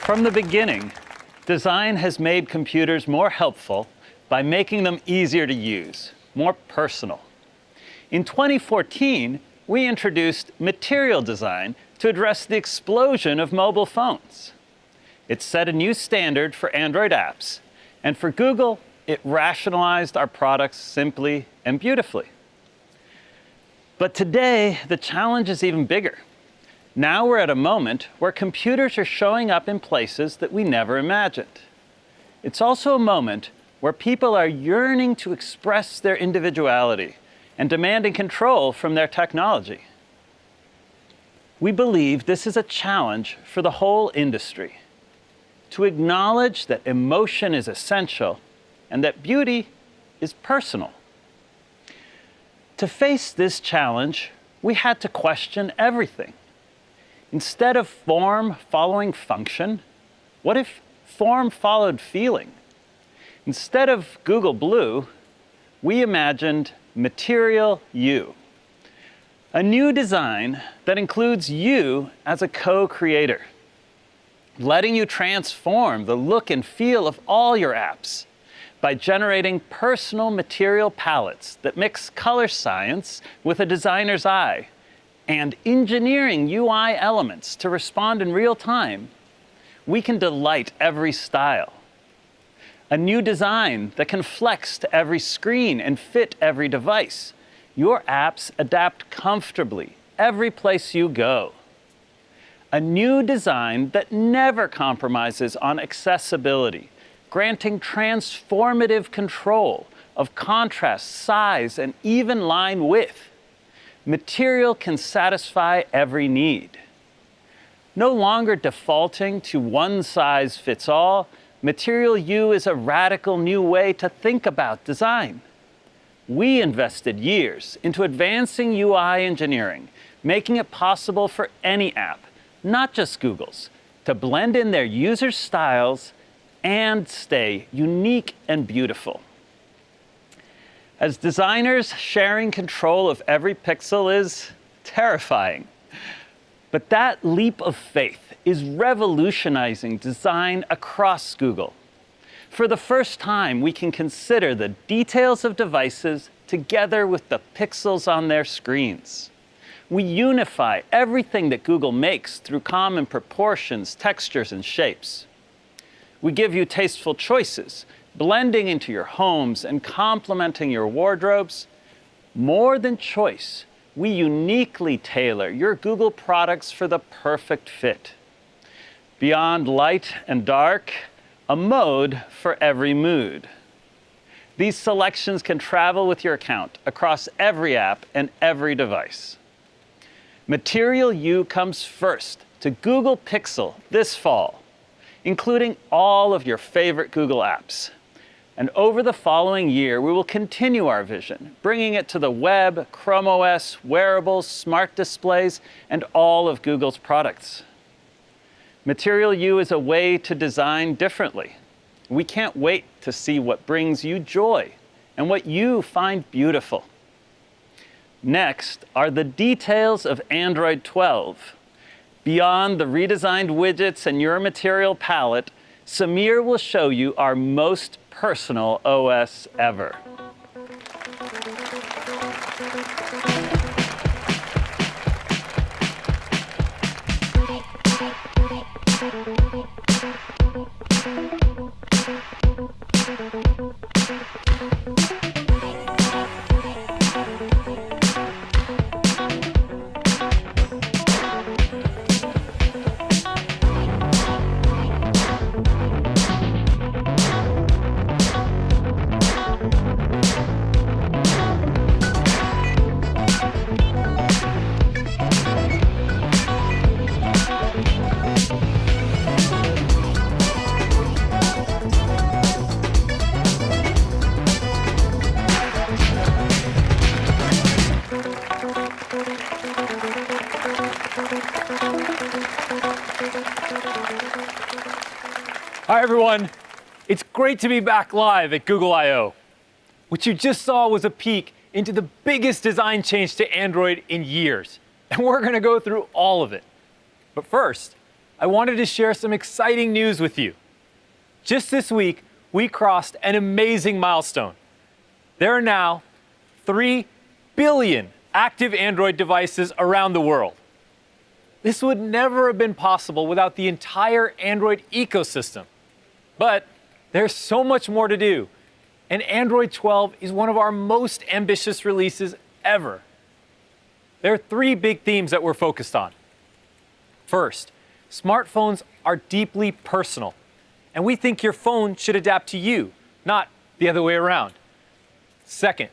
From the beginning, design has made computers more helpful by making them easier to use, more personal. In 2014, we introduced material design to address the explosion of mobile phones. It set a new standard for Android apps, and for Google, it rationalized our products simply and beautifully. But today, the challenge is even bigger. Now we're at a moment where computers are showing up in places that we never imagined. It's also a moment where people are yearning to express their individuality and demanding control from their technology. We believe this is a challenge for the whole industry, to acknowledge that emotion is essential and that beauty is personal. To face this challenge, we had to question everything. Instead of form following function, what if form followed feeling? Instead of Google Blue, we imagined Material You, a new design that includes you as a co-creator, letting you transform the look and feel of all your apps by generating personal material palettes that mix color science with a designer's eye, and engineering UI elements to respond in real time. We can delight every style. A new design that can flex to every screen and fit every device. Your apps adapt comfortably every place you go. A new design that never compromises on accessibility, granting transformative control of contrast, size, and even line width. Material can satisfy every need. No longer defaulting to one size fits all, Material You is a radical new way to think about design. We invested years into advancing UI engineering, making it possible for any app, not just Google's, to blend in their users' styles and stay unique and beautiful. As designers, sharing control of every pixel is terrifying. But that leap of faith is revolutionizing design across Google. For the first time, we can consider the details of devices together with the pixels on their screens. We unify everything that Google makes through common proportions, textures, and shapes. We give you tasteful choices, blending into your homes and complementing your wardrobes. More than choice, we uniquely tailor your Google products for the perfect fit. Beyond light and dark, a mode for every mood. These selections can travel with your account across every app and every device. Material You comes first to Google Pixel this fall, including all of your favorite Google apps. And over the following year, we will continue our vision, bringing it to the web, Chrome OS, wearables, smart displays, and all of Google's products. Material You is a way to design differently. We can't wait to see what brings you joy and what you find beautiful. Next are the details of Android 12. Beyond the redesigned widgets and your material palette, Samir will show you our most personal OS ever. Hi, everyone. It's great to be back live at Google I/O. What you just saw was a peek into the biggest design change to Android in years, and we're going to go through all of it. But first, I wanted to share some exciting news with you. Just this week, we crossed an amazing milestone. There are now 3 billion active Android devices around the world. This would never have been possible without the entire Android ecosystem. But there's so much more to do, and Android 12 is one of our most ambitious releases ever. There are 3 big themes that we're focused on. First, smartphones are deeply personal, and we think your phone should adapt to you, not the other way around. Second,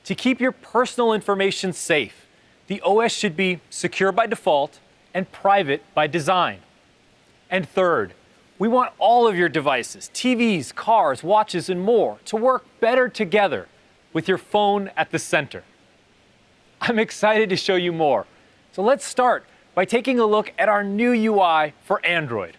to keep your personal information safe, the OS should be secure by default and private by design. And third, we want all of your devices, TVs, cars, watches, and more, to work better together with your phone at the center. I'm excited to show you more. So let's start by taking a look at our new UI for Android.